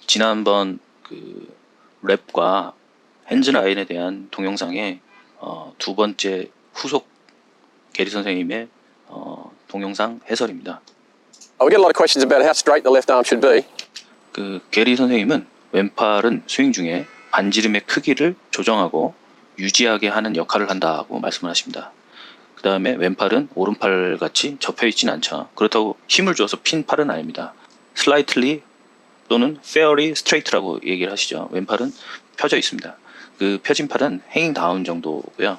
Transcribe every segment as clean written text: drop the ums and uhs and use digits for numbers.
지난번 그 랩과 핸즈 라인에 대한 동영상의 두 번째 후속 게리 선생님의 동영상 해설입니다. We get a lot of questions about how straight the left arm should be. 그 게리 선생님은 왼팔은 스윙 중에 반지름의 크기를 조정하고 유지하게 하는 역할을 한다고 말씀을 하십니다. 그 다음에 왼팔은 오른팔 같이 접혀 있진 않죠. 그렇다고 힘을 줘서 핀 팔은 아닙니다. slightly 또는 fairly straight라고 얘기를 하시죠. 왼팔은 펴져 있습니다. 그 펴진 팔은 행잉 다운 정도고요.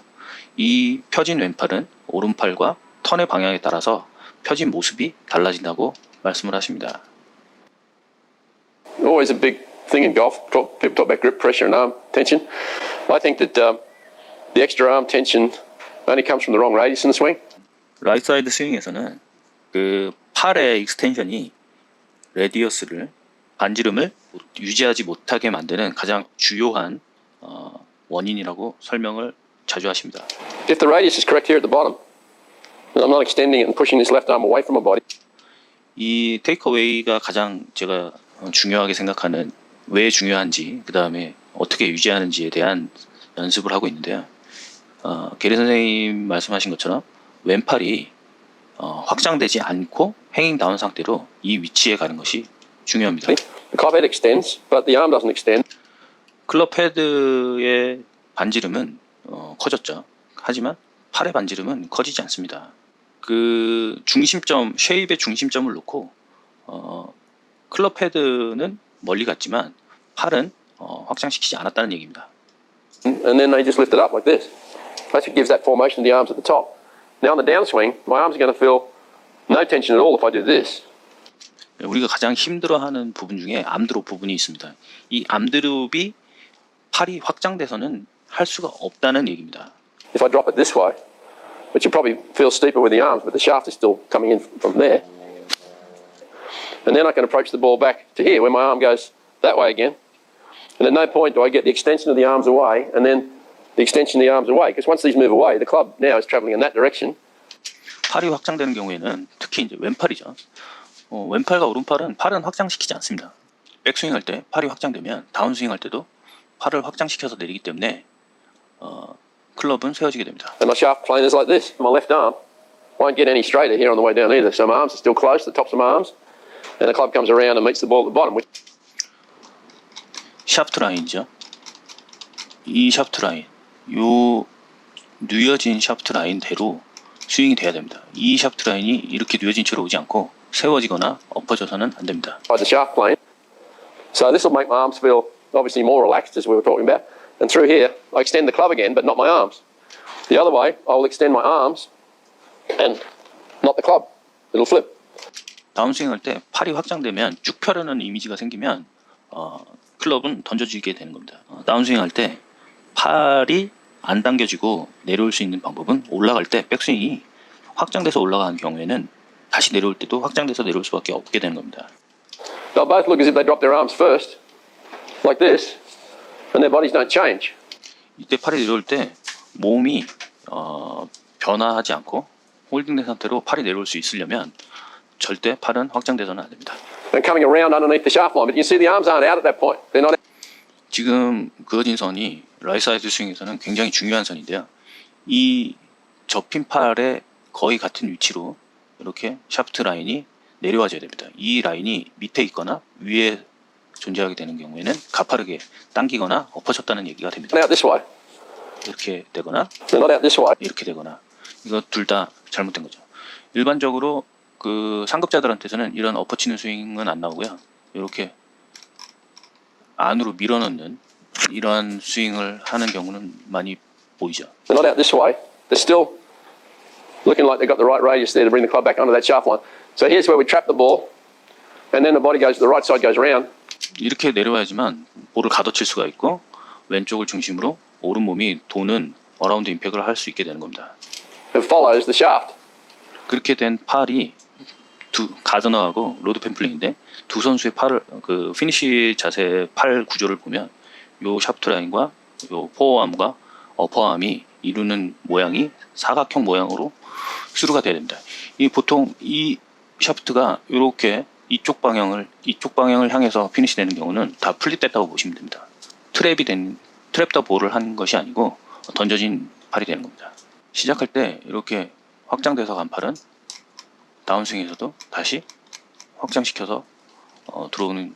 이 펴진 왼팔은 오른팔과 턴의 방향에 따라서 펴진 모습이 달라진다고 말씀을 하십니다. Always a big thing in golf. People talk about grip pressure and arm tension. I think that the extra arm tension only comes from the wrong radius in the swing. 라이트 사이드 스윙에서는 그 팔의 익스텐션이 레디어스를 반지름을 유지하지 못하게 만드는 가장 주요한 원인이라고 설명을 자주 하십니다. If the radius is correct here at the bottom, and I'm not extending it and pushing this left arm away from my body. 이 테이크어웨이가 가장 제가 중요하게 생각하는 왜 중요한지, 그 다음에 어떻게 유지하는지에 대한 연습을 하고 있는데요. 게리 선생님 말씀하신 것처럼 왼팔이 확장되지 않고 행잉 다운 상태로 이 위치에 가는 것이 중요합니다. The club head extends, but the arm doesn't extend. 클럽 헤드의 반지름은 커졌죠. 하지만 팔의 반지름은 커지지 않습니다. 그 중심점, 쉐입의 중심점을 놓고 클럽 헤드는 멀리 갔지만 팔은 확장시키지 않았다는 얘기입니다. And then they just lift it up like this. Basically gives that formation to the arms at the top. Now on the downswing, my arms are going to feel no tension at all if I do this. 우리가 가장 힘들어하는 부분 중에 암드롭 부분이 있습니다. 이 암드롭이 팔이 확장돼서는 할 수가 없다는 얘기입니다. If I drop it this way, which you probably feel steeper with the arms, but the shaft is still coming in from there. And then I can approach the ball back to here, where my arm goes that way again. And at no point do I get the extension of the arms away, and then the extension of the arms away, because once these move away, the club now is travelling in that direction. 팔이 확장되는 경우에는 특히 이제 왼팔이죠. 왼팔과 오른팔은 팔은 확장시키지 않습니다. 백스윙 할 때 팔이 확장되면 다운스윙 할 때도 팔을 확장시켜서 내리기 때문에 클럽은 세워지게 됩니다. And my shaft plane is like this. My left arm won't get any straighter here on the way down either. So my arms are still close, the tops of my arms, and the club comes around and meets the ball at the bottom. 샤프트 라인이죠. 이 샤프트 라인, 요 뉘어진 샤프트 라인대로 스윙이 돼야 됩니다. 이 샤프트 라인이 이렇게 뉘어진 채로 오지 않고 세워지거나 엎어져서는 안 됩니다. By the shaft plane. So this will make my arms feel obviously more relaxed, as we were talking about. And through here, I extend the club again, but not my arms. The other way, I will extend my arms and not the club. It'll flip. 다운스윙 할 때 팔이 확장되면 쭉 펴려는 이미지가 생기면 클럽은 던져지게 되는 겁니다. 다운스윙 할 때 팔이 안 당겨지고 내려올 수 있는 방법은 올라갈 때 백스윙이 확장돼서 올라가는 경우에는 다시 내려올 때도 확장돼서 내려올 수밖에 없게 되는 겁니다. They'll both look as if they drop their arms first, like this, and their bodies don't change. 이때 팔이 내려올 때 몸이 변화하지 않고 홀딩된 상태로 팔이 내려올 수 있으려면 절대 팔은 확장돼서는 안 됩니다. And coming around underneath the shaft line, but you see the arms aren't out at that point. They're not. 지금 그어진 선이 라이트 사이드 스윙에서는 굉장히 중요한 선인데요. 이 접힌 팔의 거의 같은 위치로 이렇게 샤프트 라인이 내려와줘야 됩니다. 이 라인이 밑에 있거나 위에 존재하게 되는 경우에는 가파르게 당기거나 엎어졌다는 얘기가 됩니다. Out this way. 이렇게 되거나 They're not out this way. 이렇게 되거나 이거 둘 다 잘못된 거죠. 일반적으로 그 상급자들한테서는 이런 엎어치는 스윙은 안 나오고요. 이렇게 안으로 밀어넣는 이러한 스윙을 하는 경우는 많이 보이죠. They're not out this way. They're still looking like they've got the right radius there to bring the club back onto that shaft line. So here's where we trap the ball, and then the body goes, the right side goes around. 이렇게 내려와야지만 볼을 가둬칠 수가 있고 왼쪽을 중심으로 오른 몸이 도는 어라운드 임팩을 할 수 있게 되는 겁니다. It follows the shaft. 그렇게 된 팔이 가드너하고 로드 펜플링인데 두 선수의 팔을 그 피니시 자세 팔 구조를 보면 요 샤프트 라인과 요 포어암과 어퍼암이 이루는 모양이 사각형 모양으로 수루가 돼야 됩니다. 이 보통 이 샤프트가 이렇게 이쪽 방향을 향해서 피니시 되는 경우는 다 플립됐다고 보시면 됩니다. 트랩 더 볼을 한 것이 아니고 던져진 팔이 되는 겁니다. 시작할 때 이렇게 확장돼서 간 팔은 다운스윙에서도 다시 확장시켜서 들어오는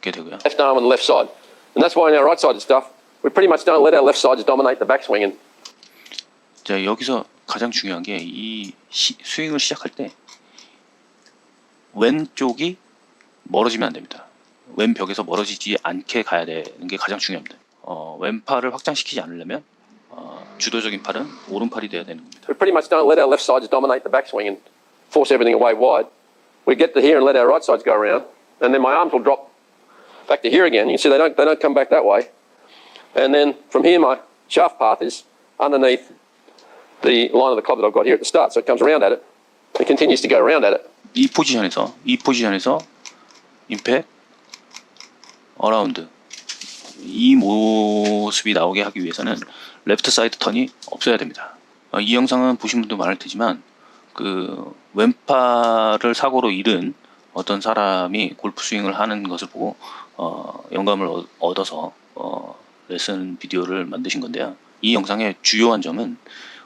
게 되고요. Left arm on the left side. And that's why in our right-sided stuff, we pretty much don't let our left sides dominate the backswing. And 자, 여기서 가장 중요한 게 이 스윙을 시작할 때 왼쪽이 멀어지면 안 됩니다. 왼벽에서 멀어지지 않게 가야 되는 게 가장 중요합니다. 왼팔을 확장시키지 않으려면 주도적인 팔은 오른팔이 돼야 되는 겁니다. we pretty much don't let our left sides dominate the backswing and force everything away wide. We get to here and let our right sides go around, and then my arms will drop back to here again. You can see they don't come back that way. And then from here, my shaft path is underneath the line of the club that I've got here at the start, so it comes around at it. It continues to go around at it. 이 포지션에서 임팩, 어라운드 이 모습이 나오게 하기 위해서는 레프트 사이드 턴이 없어야 됩니다. 이 영상은 보신 분도 많을 테지만 그 왼팔을 사고로 잃은 어떤 사람이 골프 스윙을 하는 것을 보고 영감을 얻어서 레슨 비디오를 만드신 건데요. 이 영상의 주요한 점은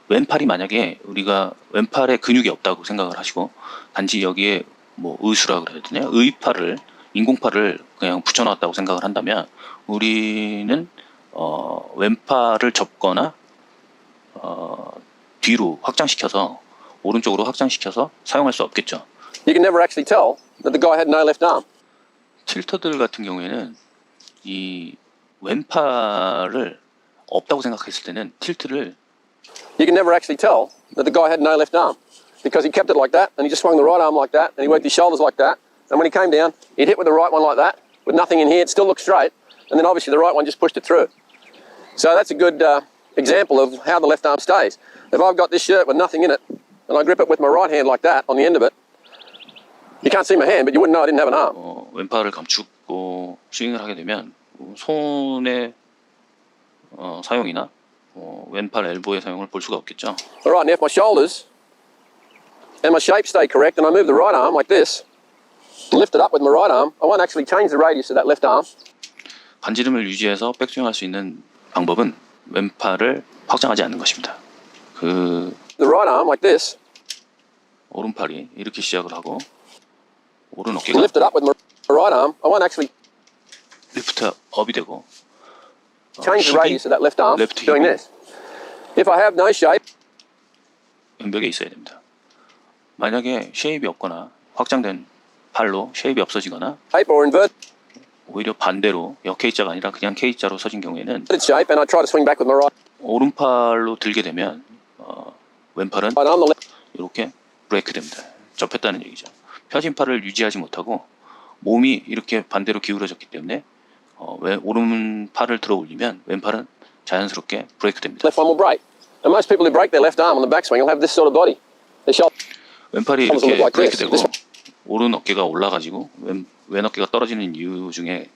왼팔이 만약에 우리가 왼팔에 근육이 없다고 생각을 하시고 단지 여기에 뭐 의수라 그래야 되나요? 의팔을 인공팔을 그냥 붙여놨다고 생각을 한다면 우리는 왼팔을 접거나 뒤로 확장시켜서 오른쪽으로 확장시켜서 사용할 수 없겠죠. You can never actually tell that the guy had no left arm. 틸터들 같은 경우에는 이 왼팔을 없다고 생각했을 때는 틸트를 You can never actually tell that the guy had no left arm because he kept it like that and he just swung the right arm like that and he worked his shoulders like that. And when he came down, he'd hit with the right one like that with nothing in here. It still looked straight. And then obviously the right one just pushed it through. So that's a good example of how the left arm stays. If I've got this shirt with nothing in it and I grip it with my right hand like that on the end of it, you can't see my hand, but you wouldn't know I didn't have an arm. 왼팔을 감추고 스윙을 하게 되면 손의 사용이나 왼팔 엘보의 사용을 볼 수가 없겠죠. All right, now if my shoulders and my shape stay correct and I move the right arm like this, lift it up with my right arm, I won't actually change the radius of that left arm. 반지름을 유지해서 백스윙할 수 있는 방법은 왼팔을 확장하지 않는 것입니다. The right arm like this, 오른팔이 이렇게 시작을 하고 오른 어깨가 lift it up with my right arm, I won't actually 리프트 업이 되고 change the radius of that left arm left doing hip. this. If I have no shape, 왼벽에 있어야 됩니다. 만약에 쉐입이 없거나 확장된 팔로 쉐입이 없어지거나 or inverted 오히려 반대로 역K자가 아니라 그냥 K자로 서진 경우에는 shape, and I try to swing back with my right 오른팔로 들게 되면 왼팔은 arm, the left 이렇게 브레이크 됩니다. 접혔다는 얘기죠. 펴진 팔을 유지하지 못하고 몸이 이렇게 반대로 기울어졌기 때문에 오른팔을 들어 올리면 왼팔은 자연스럽게 브레이크 됩니다. one will break. And most people who break their left arm on the backswing will have this sort of body. Their shoulder. 왼팔이 Someone's 이렇게 look like 브레이크 this. 되고 오른 어깨가 올라가지고 왼 어깨가 떨어지는 이유 중에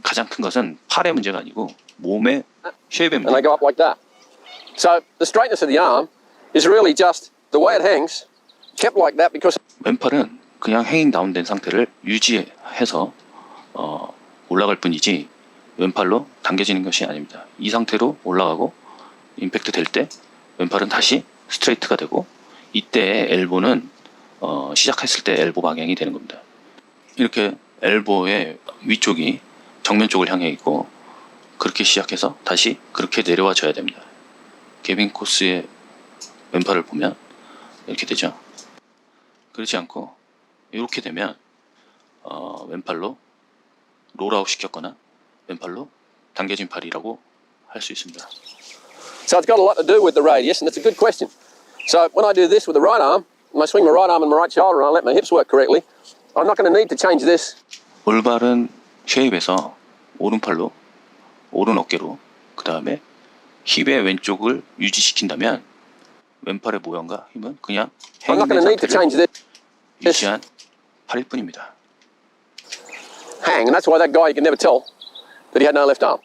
가장 큰 것은 팔의 문제가 아니고 몸의 쉐입의 And they 문제. go up like that. So the straightness of the arm is really just the way it hangs, kept like that because 왼팔은 그냥 행잉 다운된 상태를 유지해서 올라갈 뿐이지 왼팔로 당겨지는 것이 아닙니다. 이 상태로 올라가고 임팩트 될 때 왼팔은 다시 스트레이트가 되고 이때 엘보는 시작했을 때 엘보 방향이 되는 겁니다. 이렇게 엘보의 위쪽이 정면 쪽을 향해 있고 그렇게 시작해서 다시 그렇게 내려와 줘야 됩니다. 개빈 코스의 왼팔을 보면 이렇게 되죠. 그렇지 않고 이렇게 되면 왼팔로 롤아웃 시켰거나 왼팔로 당겨진 팔이라고 할 수 있습니다. so it's got a lot to do with the radius, and it's a good question. So when I do this with the right arm, and I swing my right arm and my right shoulder, and I let my hips work correctly, I'm not going to need to change this. 올바른 쉐입에서 오른팔로 오른 어깨로 그 다음에 힙의 왼쪽을 유지시킨다면 왼팔의 모양과 힘은 그냥 I'm not 행된 going to need to 상태를 change this. 유지한 팔일 뿐입니다. Hang, and that's why that guy you can never tell that he had no left arm.